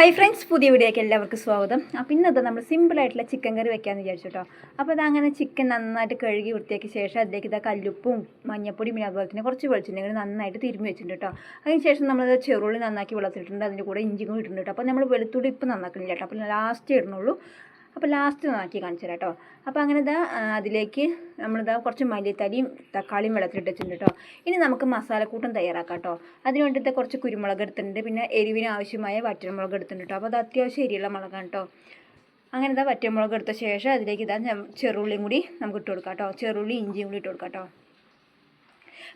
Hi friends, പുതിയ വീഡിയോയ്ക്ക് എല്ലാവർക്കും സ്വാഗതം. അപ്പോൾ ഇന്നത്തെ നമ്മൾ സിമ്പിളായിട്ടുള്ള ചിക്കൻ കറി വെക്കാമെന്ന് വിചാരിച്ചു കേട്ടോ. അപ്പോൾ അതങ്ങനെ ചിക്കൻ നന്നായിട്ട് കഴുകി വൃത്തിയാക്കിയ ശേഷം അതിലേക്ക് കല്ലുപ്പും മഞ്ഞപ്പൊടിയും പിന്നെ അതുപോലെ തന്നെ കുറച്ച് വെളിച്ചെണ്ണ നന്നായിട്ട് തിരുമ്മി വെച്ചിട്ടുണ്ട് കേട്ടോ. അതിന് ശേഷം നമ്മൾ ചെറുള്ളി നന്നാക്കി വെള്ളത്തിലിട്ടുണ്ട്, അതിൻ്റെ കൂടെ ഇഞ്ചി കൂടി ഇട്ടിട്ടുണ്ട് കേട്ടോ. അപ്പോൾ നമ്മൾ വെളുത്തുള്ളി ഇപ്പം നന്നാക്കുന്നില്ല കേട്ടോ, അപ്പോൾ ലാസ്റ്റ് ഇടണുള്ളൂ. അപ്പോൾ ലാസ്റ്റ് നന്നാക്കി കാണിച്ചു തരാം കേട്ടോ. അപ്പോൾ അങ്ങനെ അതിലേക്ക് കുറച്ച് മല്ലിത്തലിയും തക്കാളിയും വെള്ളത്തിലിട്ട് വെച്ചിട്ടുണ്ട് കേട്ടോ. ഇനി നമുക്ക് മസാലക്കൂട്ടം തയ്യാറാക്കാം കേട്ടോ. അതിന് വേണ്ടിയിട്ട് കുറച്ച് കുരുമുളക് എടുത്തിട്ടുണ്ട്, പിന്നെ എരിവിന് ആവശ്യമായ വറ്റൽമുളക് എടുത്തിട്ടുണ്ട് കേട്ടോ. അപ്പോൾ അത് അത്യാവശ്യം എരിയുള്ള മുളകാണ് കേട്ടോ. അങ്ങനെ വറ്റൽമുളക് എടുത്ത ശേഷം അതിലേക്ക് ചെറുള്ളിയും കൂടി നമുക്ക് ഇട്ട് കൊടുക്കാം കേട്ടോ. ചെറുള്ളി ഇഞ്ചിയും കൂടി ഇട്ട് കൊടുക്കാം കേട്ടോ.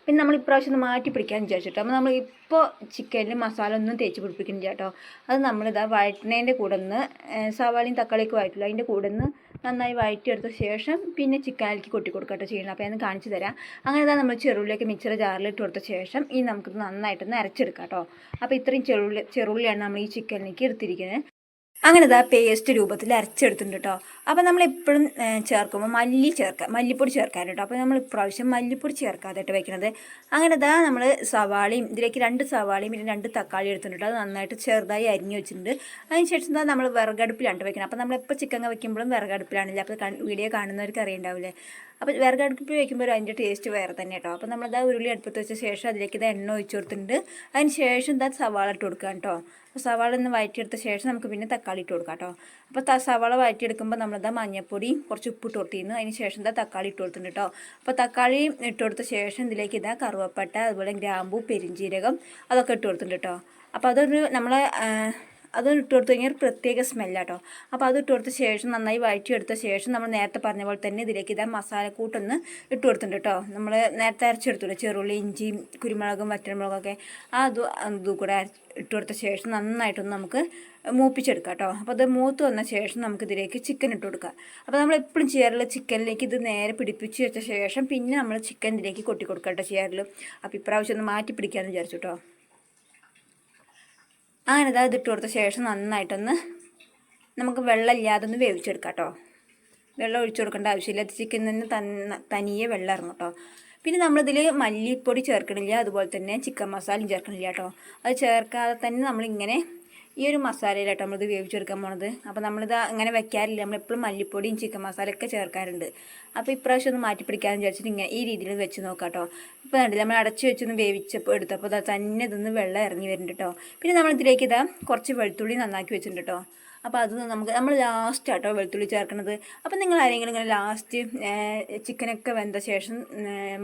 പിന്നെ നമ്മൾ ഇപ്രാവശ്യം ഒന്ന് മാറ്റി പിടിക്കാൻ വിചാരിച്ചിട്ടോ. അപ്പോൾ നമ്മൾ ഇപ്പോൾ ചിക്കനിൽ മസാല ഒന്നും തേച്ച് പിടിപ്പിക്കുന്നില്ല കേട്ടോ. അത് വഴറ്റുന്നതിൻ്റെ കൂടെ നിന്ന് സവാളയും തക്കാളിയൊക്കെ വഴറ്റില്ല, അതിൻ്റെ കൂടെ നിന്ന് നന്നായി വഴറ്റിയെടുത്ത ശേഷം പിന്നെ ചിക്കനിലേക്ക് കൊട്ടി കൊടുക്കട്ടോ ചെയ്യണം. അപ്പോൾ ഞാൻ കാണിച്ചു തരാം. അങ്ങനെ നമ്മൾ ചെറുള്ളിയൊക്കെ മിക്സർ ജാറിലിട്ട് കൊടുത്ത ശേഷം ഈ നമുക്ക് നന്നായിട്ടൊന്ന് അരച്ചെടുക്കാം കേട്ടോ. അപ്പോൾ ഇത്രയും ചെറുള്ളിയാണ് നമ്മൾ ഈ ചിക്കനിലേക്ക് എടുത്തിരിക്കുന്നത്. അങ്ങനെ പേസ്റ്റ് രൂപത്തിൽ അരച്ചെടുത്തിട്ടുണ്ട് കേട്ടോ. അപ്പോൾ നമ്മളെപ്പോഴും ചേർക്കുമ്പോൾ മല്ലിപ്പൊടി ചേർക്കാൻ കേട്ടോ. അപ്പോൾ നമ്മൾ ഇപ്രാവശ്യം മല്ലിപ്പൊടി ചേർക്കാതായിട്ട് വെക്കുന്നത്. അങ്ങനെ നമ്മൾ സവാളയും ഇതിലേക്ക് 2 സവാളയും പിന്നെ 2 തക്കാളി എടുത്തിട്ടുണ്ട്. അത് നന്നായിട്ട് ചെറുതായി അരിഞ്ഞ് വെച്ചിട്ടുണ്ട്. അതിന് ശേഷം നമ്മൾ വിറകടുപ്പിലാണ് വെക്കുന്നത്. അപ്പോൾ നമ്മളെപ്പോൾ ചിക്കൻ വയ്ക്കുമ്പോഴും വിറകടുപ്പിലാണില്ല. അപ്പോൾ വീഡിയോ കാണുന്നവർക്ക് അറിയണ്ടാവില്ലേ. അപ്പോൾ വിറകടുപ്പിൽ വയ്ക്കുമ്പോൾ അതിൻ്റെ ടേസ്റ്റ് വേറെ തന്നെ കേട്ടോ. അപ്പോൾ നമ്മൾ ഉരുളി അടുപ്പത്ത് വെച്ച ശേഷം അതിലേക്ക് എണ്ണ ഒഴിച്ച് കൊടുത്തിട്ടുണ്ട്. അതിന് ശേഷം സവാള ഇട്ട് കൊടുക്കുക കേട്ടോ. അപ്പോൾ സവാള ഒന്ന് വഴറ്റിയെടുത്ത ശേഷം നമുക്ക് പിന്നെ തക്കാളി ഇട്ട് കൊടുക്കാം കേട്ടോ. അപ്പോൾ സവാള വഴറ്റിയെടുക്കുമ്പോൾ നമ്മൾ മഞ്ഞപ്പൊടി കുറച്ച് ഉപ്പ് ഇട്ട് കൊടുത്തിരുന്നു. അതിന് ശേഷം തക്കാളി ഇട്ട് കൊടുത്തിട്ടുണ്ട് കേട്ടോ. അപ്പോൾ തക്കാളി ഇട്ട് കൊടുത്ത ശേഷം ഇതിലേക്ക് കറുവപ്പട്ട, അതുപോലെ ഗ്രാമ്പൂ, പെരിഞ്ജീരകം അതൊക്കെ ഇട്ട് കൊടുത്തിട്ടുണ്ട് കേട്ടോ. അപ്പോൾ അത് ഇട്ട് കൊടുത്തു കഴിഞ്ഞാൽ ഒരു പ്രത്യേക സ്മെല്ലാട്ടോ. അപ്പോൾ അത് ഇട്ട് കൊടുത്ത ശേഷം നന്നായി വഴറ്റിയെടുത്ത ശേഷം നമ്മൾ നേരത്തെ പറഞ്ഞ പോലെ തന്നെ ഇതിലേക്ക് മസാലക്കൂട്ടൊന്ന് ഇട്ട് കൊടുത്തിട്ടുണ്ട് കേട്ടോ. നമ്മൾ നേരത്തെ അരച്ചെടുത്തില്ല, ചെറുള്ളി ഇഞ്ചിയും കുരുമുളകും വറ്റൽമുളകൊക്കെ അതും കൂടെ ഇട്ട് കൊടുത്ത ശേഷം നന്നായിട്ടൊന്ന് നമുക്ക് മൂപ്പിച്ചെടുക്കാം കേട്ടോ. അപ്പോൾ അത് മൂത്ത് വന്ന ശേഷം നമുക്കിതിലേക്ക് ചിക്കൻ ഇട്ട് കൊടുക്കാം. അപ്പോൾ നമ്മൾ എപ്പോഴും ചെയ്യാറുള്ള ചിക്കനിലേക്ക് ഇത് നേരെ പിടിപ്പിച്ച് വെച്ച ശേഷം പിന്നെ നമ്മൾ ചിക്കൻ ഇതിലേക്ക് കൊട്ടി കൊടുക്കാം കേട്ടോ ചെയ്യാറുള്ളൂ. അപ്പോൾ ഇപ്രാവശ്യം ഒന്ന് മാറ്റി പിടിക്കാമെന്ന് വിചാരിച്ചു കേട്ടോ. അങ്ങനെ ഇതിട്ട് കൊടുത്ത ശേഷം നന്നായിട്ടൊന്ന് നമുക്ക് വെള്ളമില്ലാതെ ഒന്ന് വേവിച്ചെടുക്കാം കേട്ടോ. വെള്ളം ഒഴിച്ചു കൊടുക്കേണ്ട ആവശ്യമില്ല. അത് ചിക്കനിൽ നിന്ന് തനിയെ വെള്ളം ഇറങ്ങും കേട്ടോ. പിന്നെ നമ്മളിതിൽ മല്ലിപ്പൊടി ചേർക്കണില്ല, അതുപോലെ തന്നെ ചിക്കൻ മസാലയും ചേർക്കണില്ല കേട്ടോ. അത് ചേർക്കാതെ തന്നെ നമ്മളിങ്ങനെ ഈ ഒരു മസാലയിലാട്ടോ നമ്മളിത് വേവിച്ചെടുക്കാൻ പോണത്. അപ്പോൾ നമ്മളിത് അങ്ങനെ വെക്കാറില്ല, നമ്മളെപ്പോഴും മല്ലിപ്പൊടിയും ചിക്കൻ മസാലയൊക്കെ ചേർക്കാറുണ്ട്. അപ്പോൾ ഇപ്രാവശ്യം ഒന്ന് മാറ്റി പിടിക്കാമെന്ന് വിചാരിച്ചിട്ട് ഇങ്ങനെ ഈ രീതിയിൽ വെച്ച് നോക്കാം കേട്ടോ. ഇപ്പോൾ കണ്ടില്ല, നമ്മൾ അടച്ച് വെച്ചൊന്ന് വേവിച്ചപ്പോൾ എടുത്തപ്പോൾ തന്നെ ഇതൊന്ന് വെള്ളം ഇറങ്ങി വരുന്നുണ്ട് കേട്ടോ. പിന്നെ നമ്മളിതിലേക്ക് കുറച്ച് വെളുത്തുള്ളി നന്നാക്കി വെച്ചിട്ടുണ്ട് കേട്ടോ. അപ്പോൾ അത് നമ്മൾ ലാസ്റ്റ് ആട്ടോ വെളുത്തുള്ളി ചേർക്കുന്നത്. അപ്പോൾ നിങ്ങൾ ആരെങ്കിലും ഇങ്ങനെ ലാസ്റ്റ് ചിക്കനൊക്കെ വെന്ത ശേഷം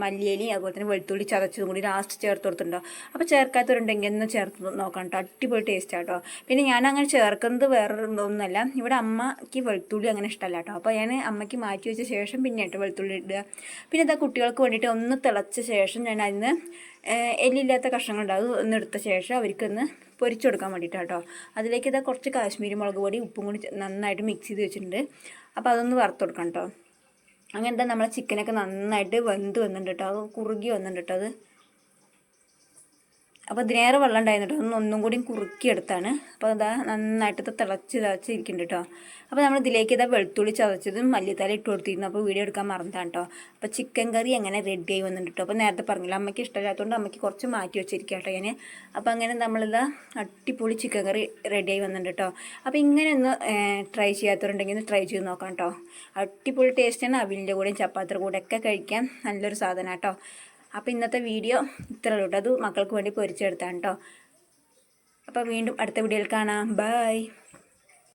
മല്ലിയിലയും അതുപോലെ തന്നെ വെളുത്തുള്ളി ചതച്ചതും കൂടി ലാസ്റ്റ് ചേർത്ത് കൊടുത്തിട്ടുണ്ടോ? അപ്പോൾ ചേർക്കാത്തവരുണ്ടെങ്കിൽ ഒന്ന് ചേർത്ത് നോക്കാം കേട്ടോ. അടിപൊളി ടേസ്റ്റ് ആട്ടോ. പിന്നെ ഞാൻ അങ്ങനെ ചേർക്കുന്നത് വേറെ ഒന്നുമല്ല, ഇവിടെ അമ്മയ്ക്ക് വെളുത്തുള്ളി അങ്ങനെ ഇഷ്ടമല്ല കേട്ടോ. അപ്പോൾ ഞാൻ അമ്മയ്ക്ക് മാറ്റി വെച്ച ശേഷം പിന്നെ കേട്ടോ വെളുത്തുള്ളി ഇടുക. പിന്നെ കുട്ടികൾക്ക് വേണ്ടിയിട്ട് ഒന്ന് തിളച്ച ശേഷം ഞാൻ അതിന് എല്ലില്ലാത്ത കഷ്ണങ്ങളുണ്ടാവും, ഒന്ന് എടുത്ത ശേഷം അവർക്കൊന്ന് പൊരിച്ചു കൊടുക്കാൻ വേണ്ടിയിട്ടാണ് കേട്ടോ. അതിലേക്ക് കുറച്ച് കാശ്മീരി മുളക് പൊടി ഉപ്പും കൂടി നന്നായിട്ട് മിക്സ് ചെയ്ത് വെച്ചിട്ടുണ്ട്. അപ്പോൾ അതൊന്ന് വറുത്ത് കൊടുക്കാം കേട്ടോ. അങ്ങനത്തെ നമ്മളെ ചിക്കനൊക്കെ നന്നായിട്ട് വെന്ത് വന്നിട്ടുണ്ട് കേട്ടോ. അത് കുറുകി വന്നിട്ടുണ്ട് കേട്ടോ. അത് അപ്പോൾ ഇതിനേറെ വെള്ളം ഉണ്ടായിരുന്നു കേട്ടോ. ഒന്നും കൂടി കുറുക്കിയെടുത്താണ്. അപ്പോൾ നന്നായിട്ട് തിളച്ചിരിക്കുന്നുണ്ട് കേട്ടോ. അപ്പോൾ നമ്മൾ ഇതിലേക്ക് വെളുത്തുള്ളി ചതച്ചതും മല്ലിത്തല ഇട്ട് കൊടുത്തിരുന്നു. അപ്പോൾ വീഡിയോ എടുക്കാൻ മറന്നതാണ് കേട്ടോ. അപ്പോൾ ചിക്കൻ കറി അങ്ങനെ റെഡി ആയി വന്നിട്ടുണ്ട് കേട്ടോ. അപ്പോൾ നേരത്തെ പറഞ്ഞില്ല, അമ്മയ്ക്ക് ഇഷ്ടമില്ലാത്തതുകൊണ്ട് അമ്മയ്ക്ക് കുറച്ച് മാറ്റി വെച്ചിരിക്കുക കേട്ടോ ഞാൻ. അപ്പോൾ അങ്ങനെ അടിപൊളി ചിക്കൻ കറി റെഡി ആയി വന്നിട്ടുണ്ട് കേട്ടോ. അപ്പോൾ ഇങ്ങനെ ഒന്ന് ട്രൈ ചെയ്യാത്തവരുണ്ടെങ്കിൽ ഒന്ന് ട്രൈ ചെയ്ത് നോക്കാം കേട്ടോ. അടിപൊളി ടേസ്റ്റാണ്. അവിലിൻ്റെ കൂടെയും ചപ്പാത്തിയുടെ കൂടെ ഒക്കെ കഴിക്കാൻ നല്ലൊരു സാധനം കേട്ടോ. അപ്പോൾ ഇന്നത്തെ വീഡിയോ ഇത്രയേ ഉള്ളൂ കേട്ടോ. അത് മക്കൾക്ക് വേണ്ടി പൊരിച്ചെടുത്താണ് കേട്ടോ. അപ്പോൾ വീണ്ടും അടുത്ത വീഡിയോയിൽ കാണാം. ബൈ.